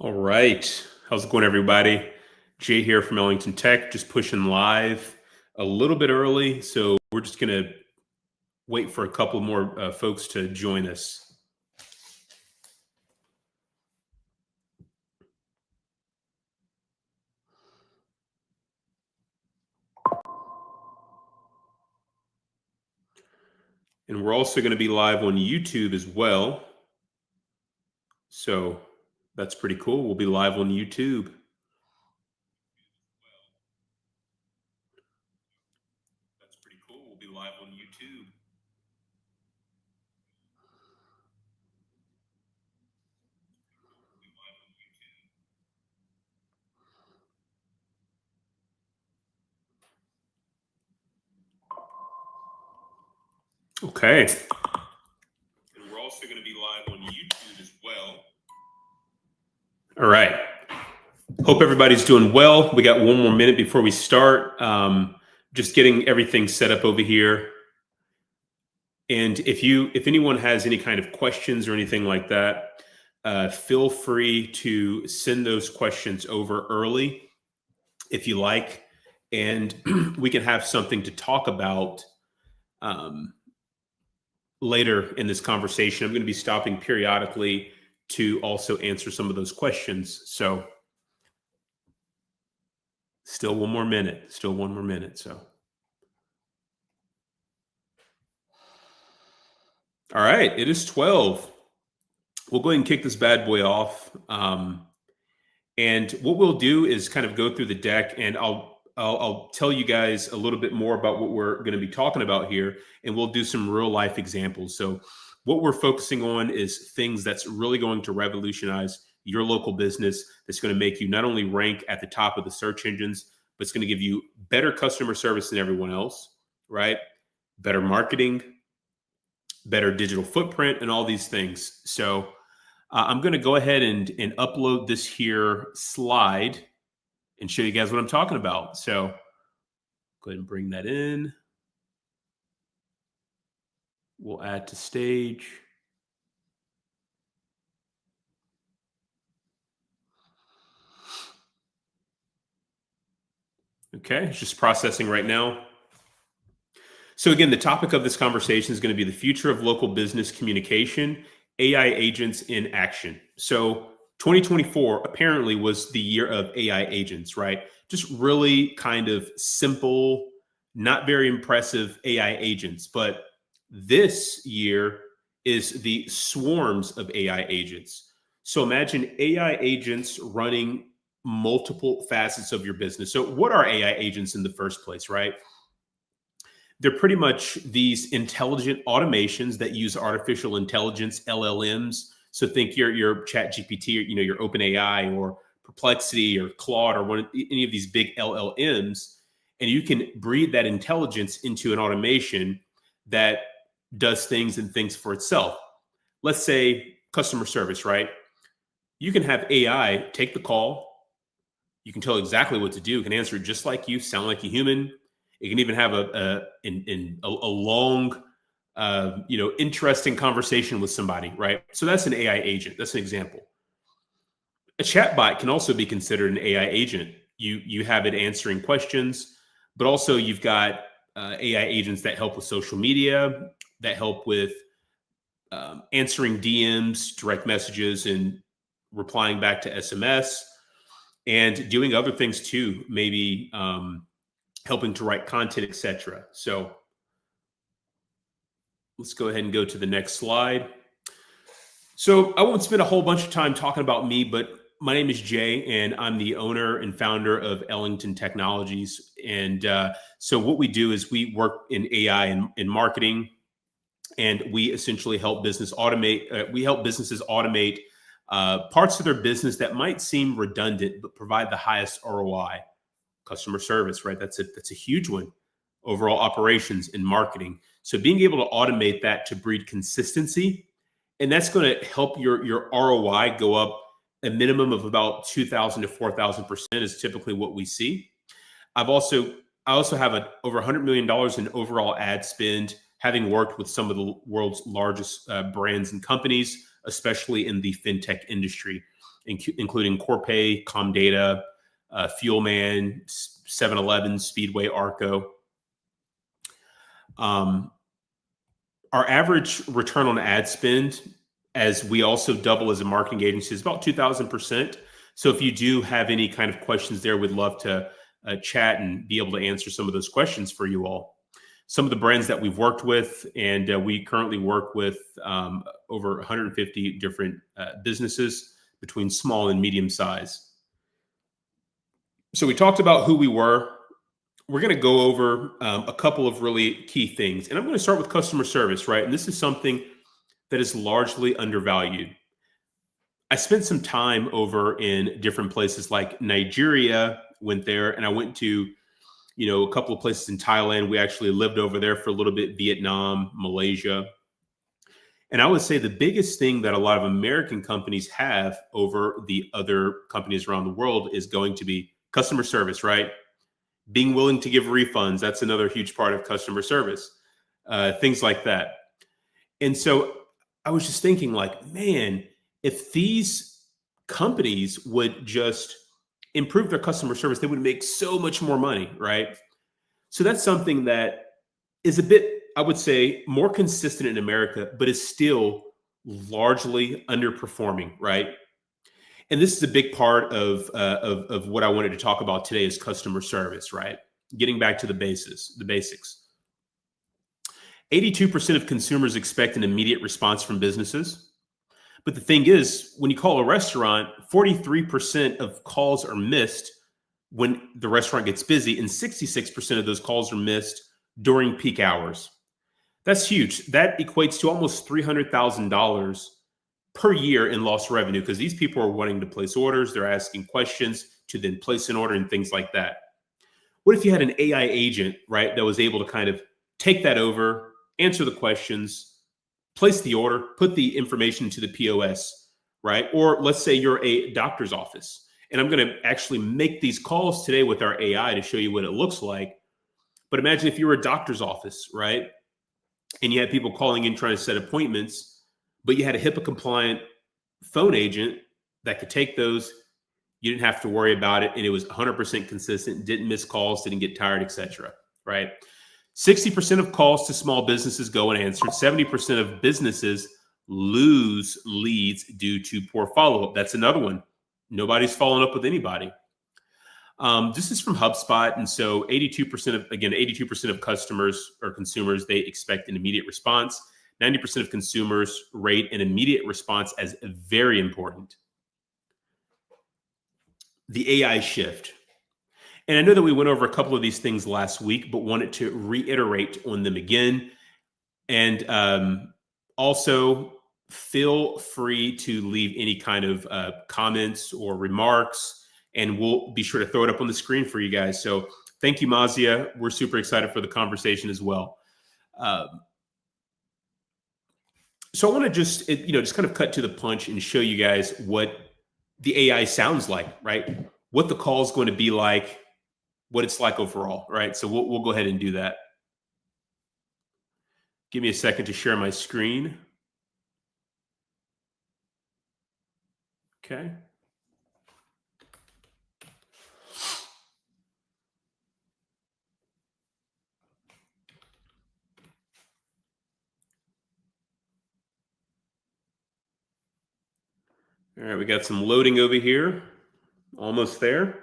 All right. How's it going, everybody? Jay here from Ellington Tech, just pushing live a little bit early. So we're just going to wait for a couple more folks to join us. And we're also going to be live on YouTube as well. So that's pretty cool. We'll be live on YouTube. That's pretty cool. We'll be live on YouTube. Okay. And we're also going to be live on YouTube as well. All right. Hope everybody's doing well. We got one more minute before we start. Just getting everything set up over here. And if anyone has any kind of questions or anything like that, feel free to send those questions over early if you like, and we can have something to talk about later in this conversation. I'm going to be stopping periodically to also answer some of those questions. So still one more minute. So. All right, it is 12. We'll go ahead and kick this bad boy off. And what we'll do is kind of go through the deck, and I'll tell you guys a little bit more about what we're going to be talking about here, and we'll do some real life examples. So what we're focusing on is things that's really going to revolutionize your local business, that's going to make you not only rank at the top of the search engines, but it's going to give you better customer service than everyone else, right? Better marketing, better digital footprint, and all these things. So I'm going to go ahead and upload this here slide and show you guys what I'm talking about. So go ahead and bring that in. We'll add to stage. Okay, it's just processing right now. So again, the topic of this conversation is going to be the future of local business communication, AI agents in action. So 2024 apparently was the year of AI agents, right? Just really kind of simple, not very impressive AI agents. But this year is the swarms of AI agents. So imagine AI agents running multiple facets of your business. So what are AI agents in the first place, right? They're pretty much these intelligent automations that use artificial intelligence, LLMs. So think your Chat GPT, or your OpenAI or Perplexity or Claude or any of these big LLMs, and you can breed that intelligence into an automation that does things and thinks for itself. Let's say customer service, right? You can have AI take the call. You can tell exactly what to do. It can answer it just like you, sound like a human. It can even have a long, interesting conversation with somebody, right? So that's an AI agent. That's an example. A chatbot can also be considered an AI agent. You have it answering questions, but also you've got AI agents that help with social media, that help with answering DMs, direct messages, and replying back to SMS, and doing other things too, maybe helping to write content, etc. So let's go ahead and go to the next slide. So I won't spend a whole bunch of time talking about me, but my name is Jay, and I'm the owner and founder of Ellington Technologies. And so what we do is we work in AI and in marketing, and we essentially help businesses automate parts of their business that might seem redundant, but provide the highest ROI. Customer service, right? That's a huge one. Overall operations and marketing. So being able to automate that to breed consistency, and that's going to help your ROI go up a minimum of about 2,000 to 4,000% is typically what we see. I also have over $100 million in overall ad spend, having worked with some of the world's largest brands and companies, especially in the fintech industry. including Corpay, Comdata, Fuelman, 7-Eleven, Speedway, Arco. Our average return on ad spend, as we also double as a marketing agency, is about 2,000%. So if you do have any kind of questions there, we'd love to chat and be able to answer some of those questions for you all. Some of the brands that we've worked with, and we currently work with over 150 different businesses between small and medium size. So we talked about who we were. We're going to go over a couple of really key things. And I'm going to start with customer service, right? And this is something that is largely undervalued. I spent some time over in different places like Nigeria, went there, and I went to, a couple of places in Thailand. We actually lived over there for a little bit, Vietnam, Malaysia. And I would say the biggest thing that a lot of American companies have over the other companies around the world is going to be customer service, right? Being willing to give refunds. That's another huge part of customer service, things like that. And so I was just thinking like, man, if these companies would just improve their customer service, they would make so much more money, right? So that's something that is a bit, I would say, more consistent in America, but is still largely underperforming, right? And this is a big part of what I wanted to talk about today is customer service, right? Getting back to the basics. 82% of consumers expect an immediate response from businesses. But the thing is, when you call a restaurant, 43% of calls are missed when the restaurant gets busy, and 66% of those calls are missed during peak hours. That's huge. That equates to almost $300,000 per year in lost revenue because these people are wanting to place orders. They're asking questions to then place an order and things like that. What if you had an AI agent, right, that was able to kind of take that over, answer the questions, place the order, put the information to the POS, right? Or let's say you're a doctor's office. And I'm going to actually make these calls today with our AI to show you what it looks like. But imagine if you were a doctor's office, right? And you had people calling in trying to set appointments, but you had a HIPAA compliant phone agent that could take those. You didn't have to worry about it. And it was 100% consistent, didn't miss calls, didn't get tired, etc. Right? 60% of calls to small businesses go unanswered. 70% of businesses lose leads due to poor follow-up. That's another one. Nobody's following up with anybody. This is from HubSpot. And so 82% of customers or consumers, they expect an immediate response. 90% of consumers rate an immediate response as very important. The AI shift. And I know that we went over a couple of these things last week, but wanted to reiterate on them again. And also feel free to leave any kind of comments or remarks, and we'll be sure to throw it up on the screen for you guys. So thank you, Mazia. We're super excited for the conversation as well. So I want to just kind of cut to the punch and show you guys what the AI sounds like, right? What the call is going to be like, what it's like overall, right? So we'll go ahead and do that. Give me a second to share my screen. Okay. All right, we got some loading over here. Almost there.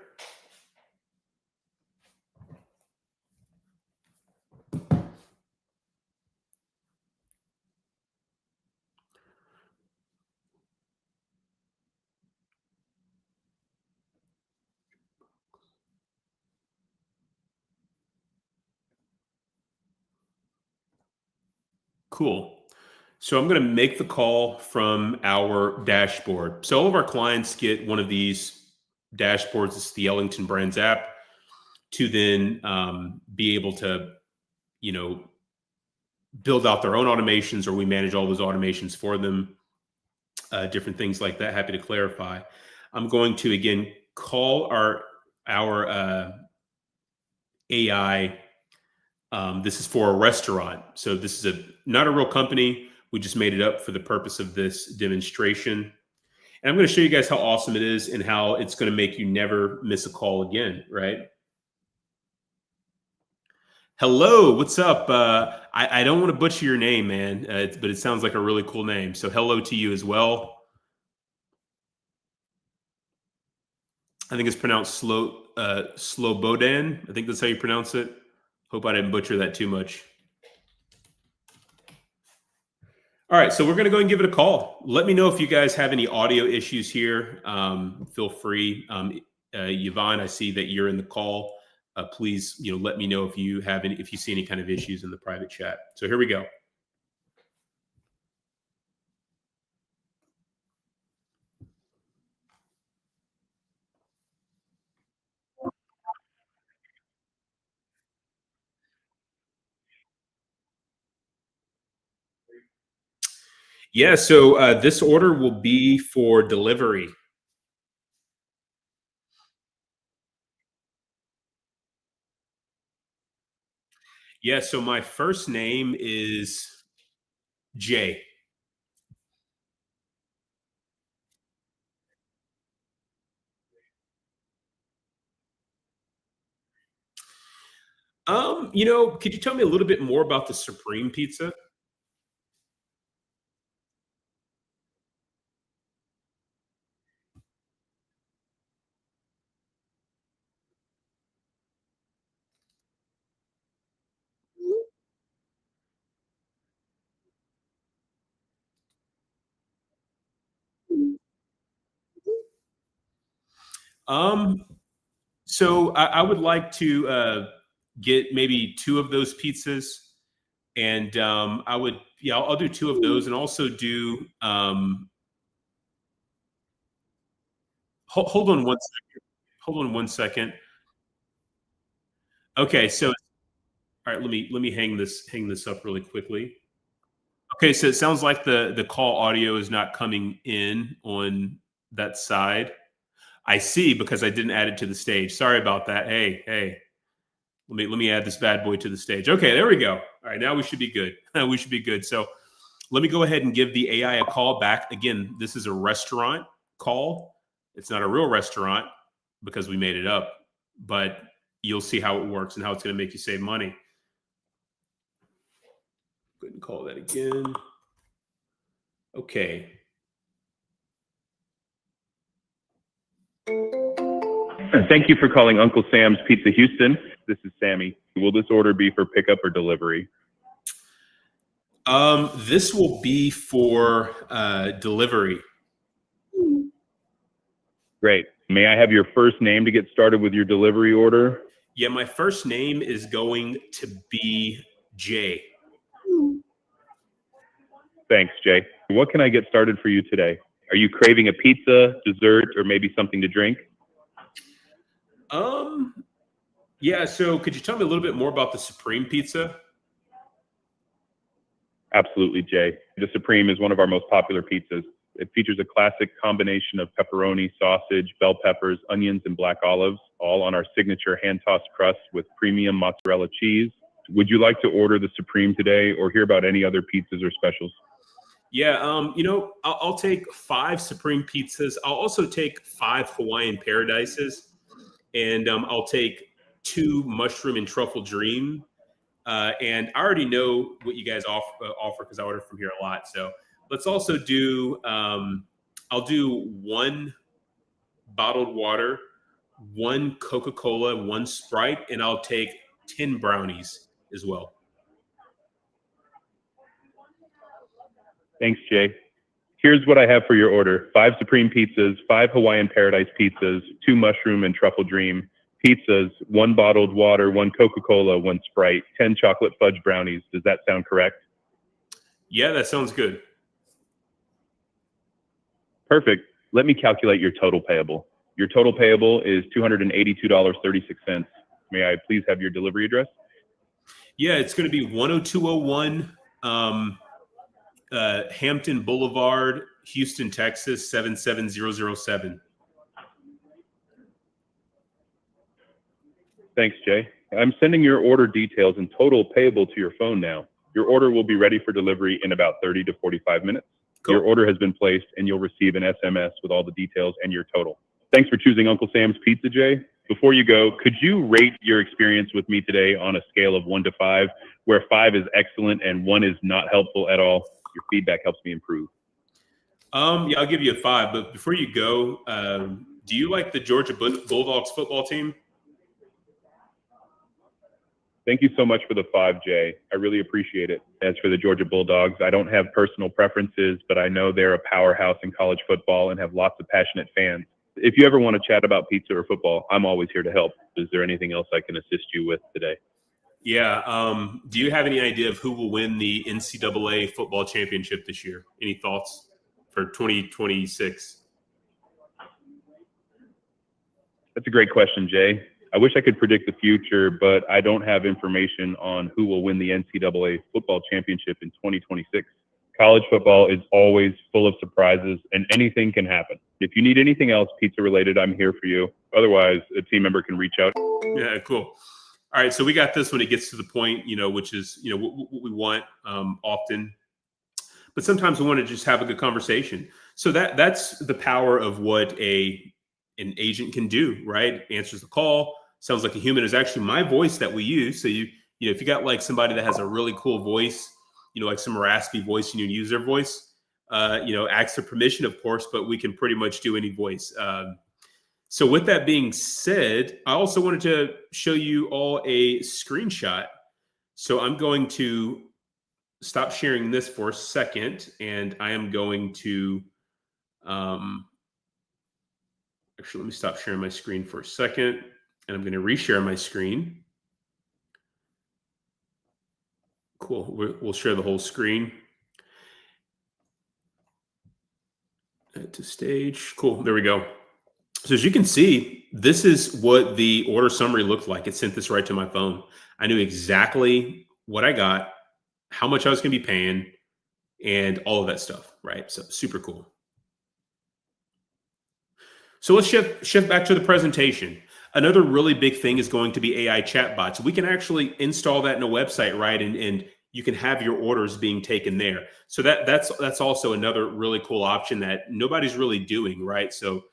Cool. So I'm going to make the call from our dashboard. So all of our clients get one of these dashboards. It's the Ellington Brands app to then be able to, build out their own automations, or we manage all those automations for them, different things like that. Happy to clarify. I'm going to, again, call our AI. This is for a restaurant. So this is not a real company. We just made it up for the purpose of this demonstration. And I'm going to show you guys how awesome it is and how it's going to make you never miss a call again, right? Hello, what's up? I don't want to butcher your name, man, but it sounds like a really cool name. So hello to you as well. I think it's pronounced Slobodan. I think that's how you pronounce it. Hope I didn't butcher that too much. All right, so we're going to go and give it a call. Let me know if you guys have any audio issues here. Feel free. Yvonne, I see that you're in the call. Please, let me know if you have any, if you see any kind of issues in the private chat. So here we go. Yeah, so this order will be for delivery. Yeah, so my first name is Jay. Could you tell me a little bit more about the Supreme Pizza? Um, so I would like to get maybe two of those pizzas, and I'll do two of those, and also do. Hold on one second. Hold on one second. Okay, so all right, let me hang this up really quickly. Okay, so it sounds like the call audio is not coming in on that side. I see because I didn't add it to the stage. Sorry about that. Hey, let me add this bad boy to the stage. Okay, there we go. All right, now we should be good. We should be good. So let me go ahead and give the AI a call back. Again, this is a restaurant call. It's not a real restaurant because we made it up, but you'll see how it works and how it's going to make you save money. Go ahead and call that again. Okay. Thank you for calling Uncle Sam's Pizza Houston. This is Sammy. Will this order be for pickup or delivery? This will be for delivery. Great. May I have your first name to get started with your delivery order? Yeah, my first name is going to be Jay. Thanks, Jay. What can I get started for you today? Are you craving a pizza, dessert, or maybe something to drink? Yeah, so could you tell me a little bit more about the Supreme Pizza? Absolutely, Jay. The Supreme is one of our most popular pizzas. It features a classic combination of pepperoni, sausage, bell peppers, onions, and black olives, all on our signature hand-tossed crust with premium mozzarella cheese. Would you like to order the Supreme today or hear about any other pizzas or specials? Yeah, I'll take 5 Supreme pizzas. I'll also take 5 Hawaiian Paradises, and I'll take 2 mushroom and truffle dream. And I already know what you guys offer because I order from here a lot. So let's also do. I'll do 1 bottled water, 1 Coca-Cola, 1 Sprite, and I'll take 10 brownies as well. Thanks, Jay. Here's what I have for your order. 5 Supreme pizzas, 5 Hawaiian Paradise pizzas, 2 mushroom and truffle dream pizzas, 1 bottled water, 1 Coca-Cola, 1 Sprite, 10 chocolate fudge brownies. Does that sound correct? Yeah, that sounds good. Perfect. Let me calculate your total payable. Your total payable is $282.36. May I please have your delivery address? Yeah, it's going to be 10201 Hampton Boulevard, Houston, Texas 77007. Thanks, Jay. I'm sending your order details and total payable to your phone now. Your order will be ready for delivery in about 30 to 45 minutes. Cool. Your order has been placed and you'll receive an SMS with all the details and your total. Thanks for choosing Uncle Sam's Pizza, Jay. Before you go, could you rate your experience with me today on a scale of 1 to 5, where 5 is excellent and 1 is not helpful at all? Your feedback helps me improve. Yeah, I'll give you a 5. But before you go, do you like the Georgia Bulldogs football team? Thank you so much for the 5, Jay. I really appreciate it. As for the Georgia Bulldogs, I don't have personal preferences, but I know they're a powerhouse in college football and have lots of passionate fans. If you ever want to chat about pizza or football, I'm always here to help. Is there anything else I can assist you with today? Yeah. Do you have any idea of who will win the NCAA football championship this year? Any thoughts for 2026? That's a great question, Jay. I wish I could predict the future, but I don't have information on who will win the NCAA football championship in 2026. College football is always full of surprises and anything can happen. If you need anything else pizza related, I'm here for you. Otherwise, a team member can reach out. Yeah, cool. All right, so we got this when it gets to the point, which is, what we want often. But sometimes we want to just have a good conversation. So that's the power of what an agent can do, right? Answers the call, sounds like a human. Is actually my voice that we use. So if you got like somebody that has a really cool voice, like some raspy voice, and you use their voice, ask for permission, of course, but we can pretty much do any voice. So with that being said, I also wanted to show you all a screenshot. So I'm going to stop sharing this for a second, and I am going to actually, let me stop sharing my screen for a second, and I'm going to reshare my screen. Cool. We'll share the whole screen. Add to stage. Cool. There we go. So as you can see, this is what the order summary looked like. It sent this right to my phone. I knew exactly what I got, how much I was going to be paying, and all of that stuff, right? So super cool. So let's shift back to the presentation. Another really big thing is going to be AI chatbots. We can actually install that in a website, right? And you can have your orders being taken there. So that's also another really cool option that nobody's really doing, right? So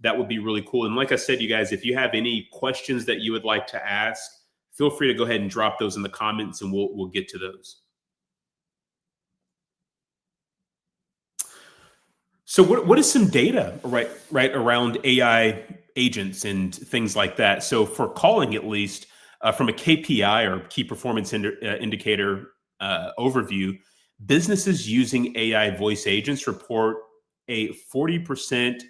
that would be really cool. And like I said, you guys, if you have any questions that you would like to ask, feel free to go ahead and drop those in the comments, and we'll get to those. So what is some data right around AI agents and things like that? So for calling, at least from a KPI or key performance indicator overview, businesses using AI voice agents report a 40%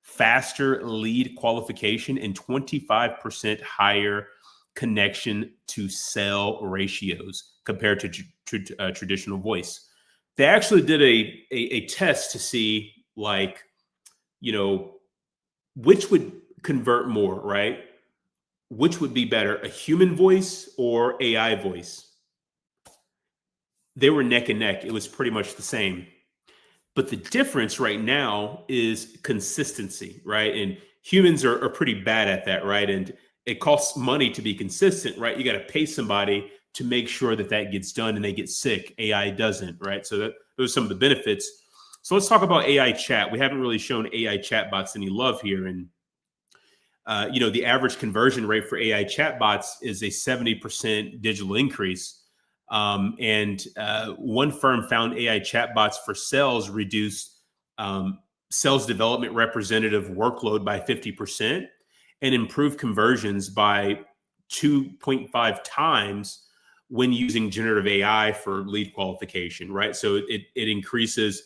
faster lead qualification and 25% higher connection to sell ratios compared to traditional voice. They actually did a test to see, like, which would convert more, right? Which would be better, a human voice or AI voice? They were neck and neck. It was pretty much the same. But the difference right now is consistency, right? And humans are pretty bad at that, right? And it costs money to be consistent, right? You got to pay somebody to make sure that gets done, and they get sick. AI doesn't, right? So those are some of the benefits. So let's talk about AI chat. We haven't really shown AI chatbots any love here. And, the average conversion rate for AI chatbots is a 70% digital increase. And one firm found AI chatbots for sales reduced sales development representative workload by 50% and improved conversions by 2.5 times when using generative AI for lead qualification, right? So it increases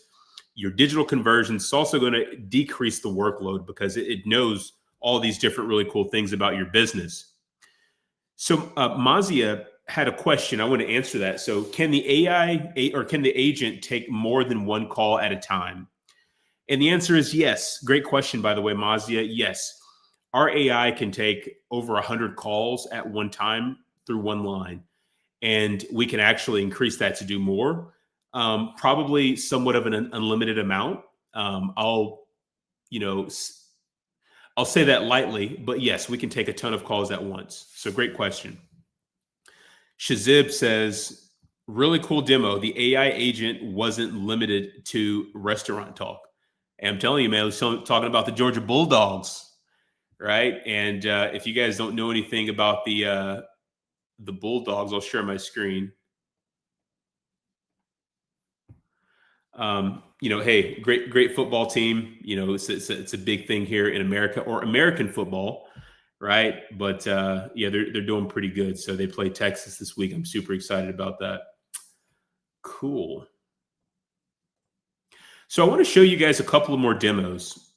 your digital conversions. It's also going to decrease the workload because it knows all these different really cool things about your business. So Mazia had a question. I want to answer that. So can the AI or can the agent take more than one call at a time? And the answer is yes. Great question, by the way, Mazia. Yes. Our AI can take over 100 calls at one time through one line. And we can actually increase that to do more, probably somewhat of an unlimited amount. I'll say that lightly, but yes, we can take a ton of calls at once. So great question. Shazib says, Really cool demo. The AI agent wasn't limited to restaurant talk. And I'm telling you, man, I was talking about the Georgia Bulldogs, right? And if you guys don't know anything about the Bulldogs, I'll share my screen. Hey, great football team. It's a big thing here in America, or American football, right? But yeah, they're doing pretty good. So they play Texas this week. I'm super excited about that. Cool. So I want to show you guys a couple of more demos.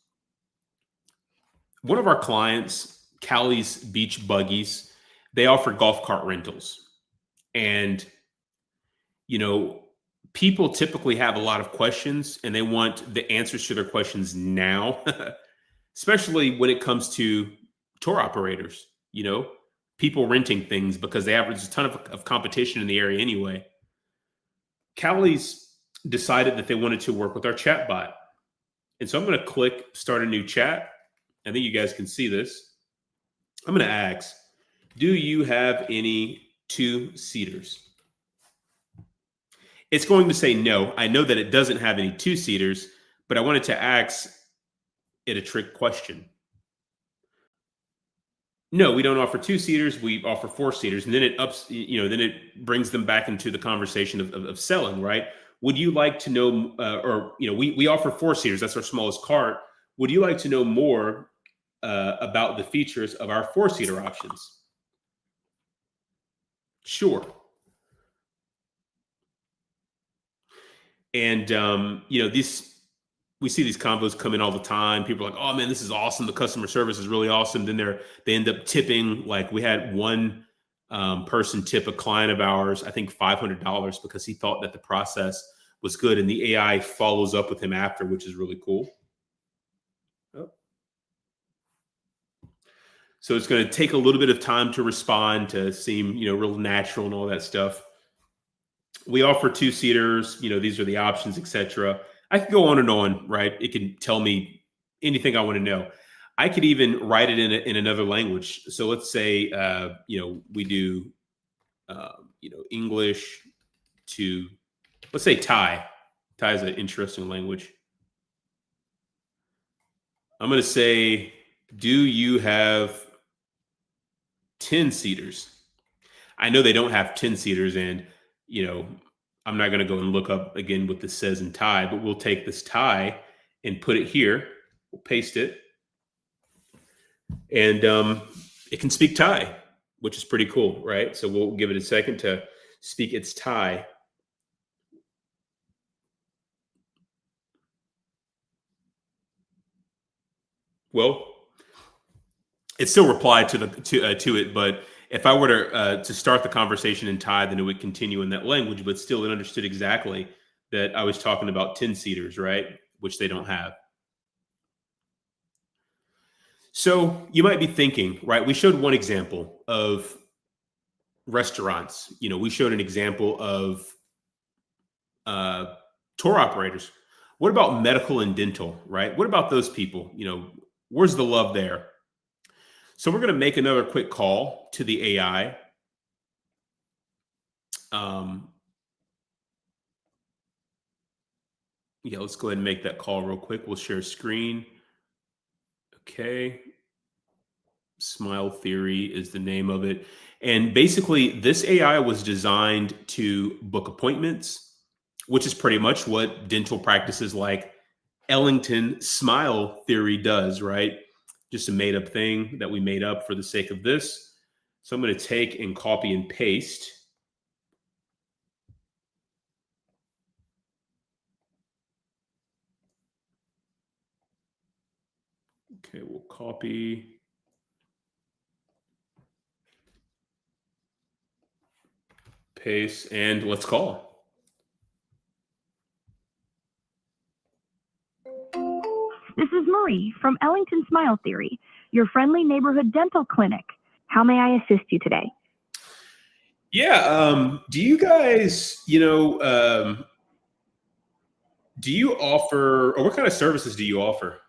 One of our clients, Callie's Beach Buggies, they offer golf cart rentals. And, people typically have a lot of questions and they want the answers to their questions now, especially when it comes to tour operators, people renting things because there's a ton of competition in the area anyway. Callie's decided that they wanted to work with our chat bot. And so I'm going to click start a new chat. I think you guys can see this. I'm going to ask, do you have any two-seaters? It's going to say no. I know that it doesn't have any two-seaters, but I wanted to ask it a trick question. No, we don't offer two-seaters. We offer four-seaters. And then then it brings them back into the conversation of selling, right? Would you like to know, we offer four-seaters. That's our smallest cart. Would you like to know more about the features of our four-seater options? Sure. And we see these combos come in all the time. People are like, "Oh man, this is awesome. The customer service is really awesome." Then they end up tipping. Like we had one person tip a client of ours, I think $500 because he thought that the process was good, and the AI follows up with him after, which is really cool. Oh. So it's going to take a little bit of time to respond to seem, real natural and all that stuff. We offer two-seaters, these are the options, etc. I could go on and on, right? It can tell me anything I want to know. I could even write it in another language. So let's say, we do, English to, let's say Thai. Thai is an interesting language. I'm going to say, do you have 10-seaters? I know they don't have 10-seaters, and I'm not going to go and look up again what this says in Thai, but we'll take this Thai and put it here. We'll paste it. And it can speak Thai, which is pretty cool, right? So we'll give it a second to speak its Thai. Well, it still replied to it, but if I were to start the conversation in Thai, then it would continue in that language, but still it understood exactly that I was talking about 10-seaters, right? Which they don't have. So you might be thinking, right? We showed one example of restaurants. We showed an example of tour operators. What about medical and dental, right? What about those people? Where's the love there? So we're going to make another quick call to the AI. Let's go ahead and make that call real quick. We'll share screen. Okay. Smile Theory is the name of it. And basically, this AI was designed to book appointments, which is pretty much what dental practices like Ellington Smile Theory does, right? Just a made up thing that we made up for the sake of this. So I'm going to take and copy and paste. Okay, we'll copy. Paste, and let's call. This is Marie from Ellington Smile Theory, your friendly neighborhood dental clinic. How may I assist you today? Yeah. Do you guys, do you offer, or what kind of services do you offer?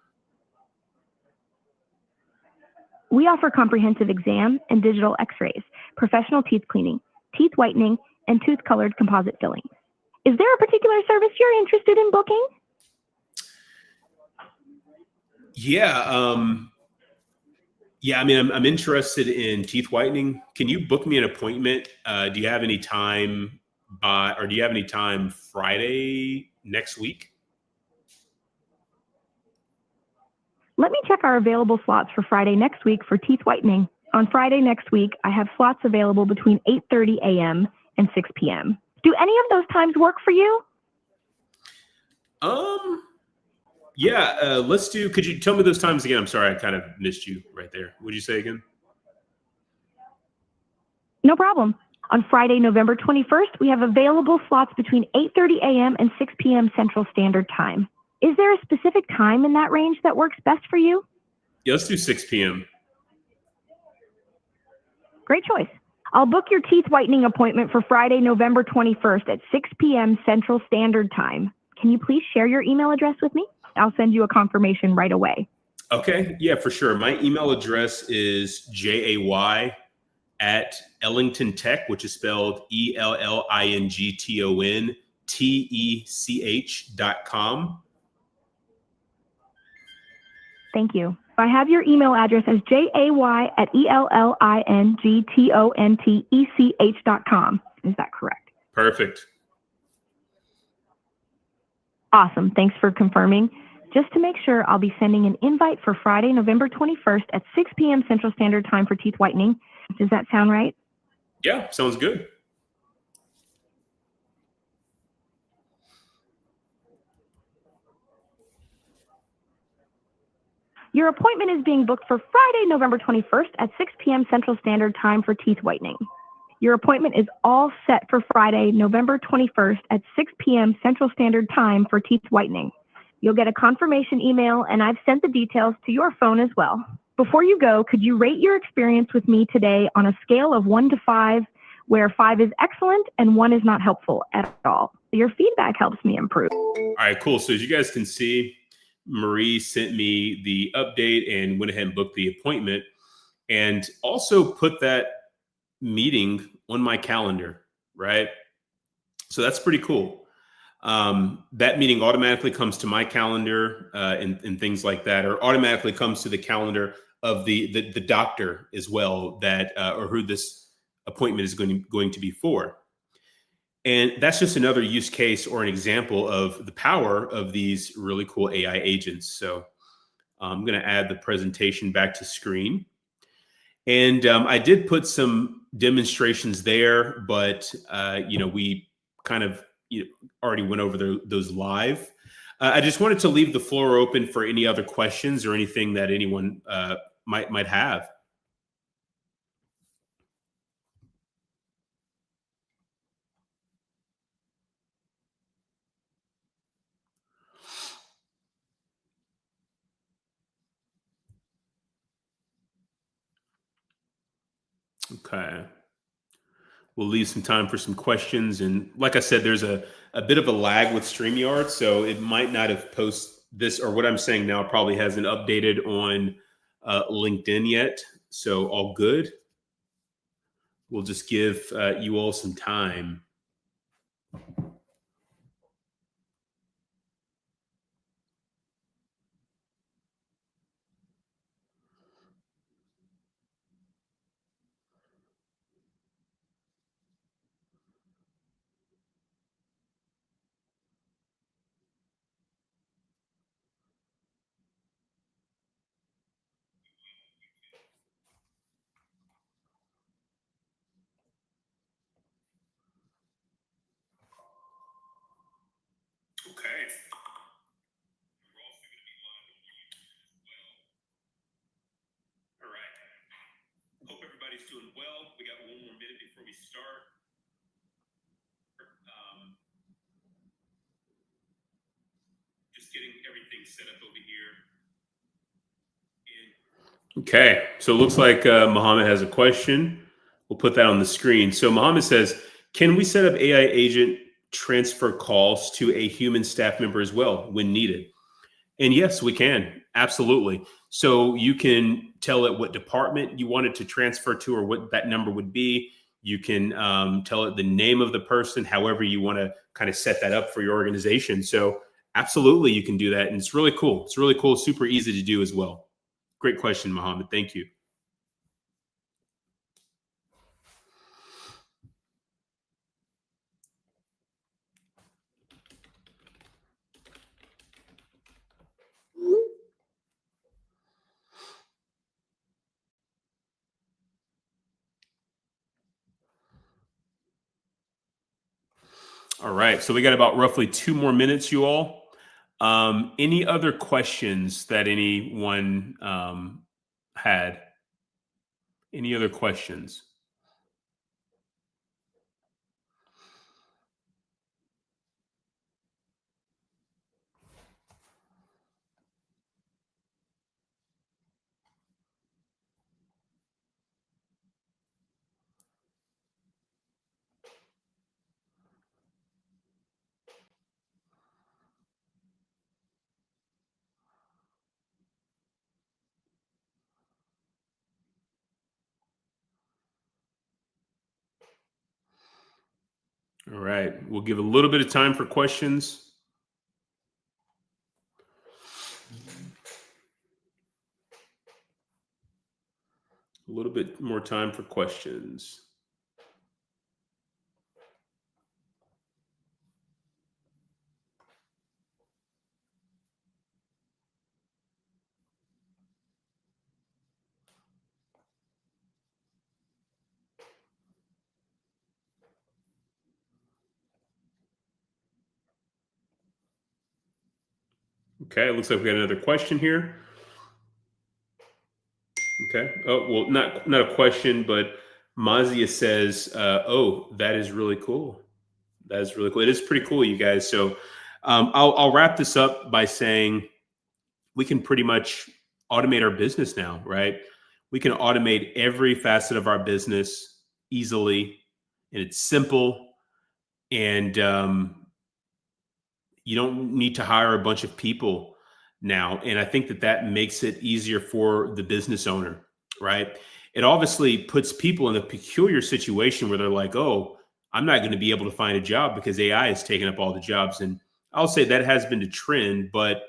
We offer comprehensive exam and digital x-rays, professional teeth cleaning, teeth whitening, and tooth-colored composite fillings. Is there a particular service you're interested in booking? Yeah. Yeah, I mean, I'm interested in teeth whitening. Can you book me an appointment? Do you have any time do you have any time Friday next week? Let me check our available slots for Friday next week for teeth whitening. On Friday next week, I have slots available between 8:30 a.m. and 6 p.m. Do any of those times work for you? Yeah, could you tell me those times again? I'm sorry, I kind of missed you right there. What'd you say again? No problem. On Friday, November 21st, we have available slots between 8:30 a.m. and 6 p.m. Central Standard Time. Is there a specific time in that range that works best for you? Yeah, let's do 6 p.m. Great choice. I'll book your teeth whitening appointment for Friday, November 21st at 6 p.m. Central Standard Time. Can you please share your email address with me? I'll send you a confirmation right away. Okay, yeah, for sure. My email address is jay@Ellington Tech, which is spelled ELLINGTONTECH.com. Thank you. I have your email address as jay@ELLINGTONTECH.com. Is that correct? Perfect. Awesome. Thanks for confirming. Just to make sure, I'll be sending an invite for Friday, November 21st at 6 p.m. Central Standard Time for teeth whitening. Does that sound right? Yeah, sounds good. Your appointment is being booked for Friday, November 21st at 6 p.m. Central Standard Time for teeth whitening. Your appointment is all set for Friday, November 21st at 6 p.m. Central Standard Time for teeth whitening. You'll get a confirmation email, and I've sent the details to your phone as well. Before you go, could you rate your experience with me today on a scale of 1 to 5, where 5 is excellent and 1 is not helpful at all? Your feedback helps me improve. All right, cool. So as you guys can see, Marie sent me the update and went ahead and booked the appointment and also put that meeting on my calendar, right? So that's pretty cool. That meeting automatically comes to my calendar and things like that, or automatically comes to the calendar of the doctor as well, that or who this appointment is going to be for. And that's just another use case or an example of the power of these really cool AI agents. So I'm going to add the presentation back to screen. And I did put some demonstrations there, but we kind of already went over those live. I just wanted to leave the floor open for any other questions or anything that anyone might have. Okay. We'll leave some time for some questions. And like I said, there's a bit of a lag with StreamYard, so it might not have posted this, or what I'm saying now probably hasn't updated on LinkedIn yet. So all good. We'll just give you all some time. Okay. All right. Hope everybody's doing well. We got one more minute before we start. Just getting everything set up over here. Okay, so it looks like Mohammed has a question. We'll put that on the screen. So Mohammed says, can we set up AI agent transfer calls to a human staff member as well when needed? And yes, we can. Absolutely. So you can tell it what department you want it to transfer to or what that number would be. You can tell it the name of the person, however you want to kind of set that up for your organization. So absolutely, you can do that. And it's really cool. It's really cool. Super easy to do as well. Great question, Mohammed. Thank you. All right. So we got about roughly 2 more minutes, you all. Any other questions that anyone had? Any other questions? All right. We'll give a little bit of time for questions. A little bit more time for questions. Okay, it looks like we got another question here. Okay. Oh, well, not a question, but Mazia says, "Oh, that is really cool. That is really cool. It is pretty cool, you guys." So, I'll wrap this up by saying we can pretty much automate our business now, right? We can automate every facet of our business easily, and it's simple. And you don't need to hire a bunch of people now. And I think that that makes it easier for the business owner, right? It obviously puts people in a peculiar situation where they're like, oh, I'm not going to be able to find a job because AI is taking up all the jobs. And I'll say that has been the trend. But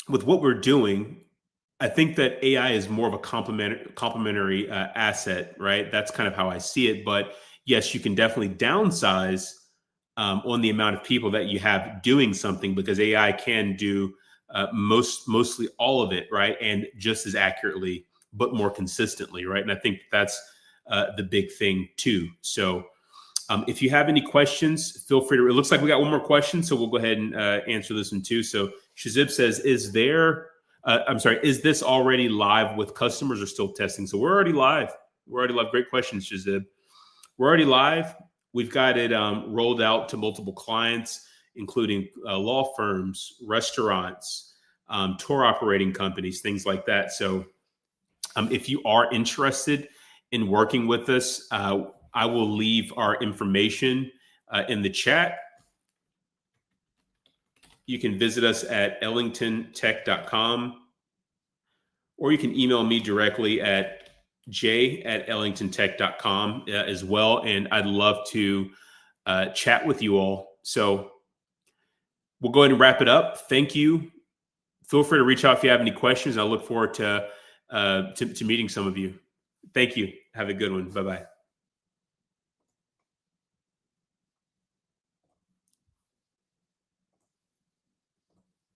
with what we're doing, I think that AI is more of a complementary asset, right? That's kind of how I see it. But yes, you can definitely downsize on the amount of people that you have doing something because AI can do mostly all of it, right? And just as accurately, but more consistently, right? And I think that's the big thing too. So if you have any questions, feel free to. It looks like we got one more question, so we'll go ahead and answer this one too. So Shazib says, "Is there? Is this already live with customers or still testing?" So we're already live. We're already live. Great question, Shazib. We're already live. We've got it rolled out to multiple clients, including law firms, restaurants, tour operating companies, things like that. So if you are interested in working with us, I will leave our information in the chat. You can visit us at ellingtontech.com, or you can email me directly at j@ellingtontech.com as well. And I'd love to chat with you all. So we'll go ahead and wrap it up. Thank you. Feel free to reach out if you have any questions. I look forward to meeting some of you. Thank you. Have a good one. Bye-bye.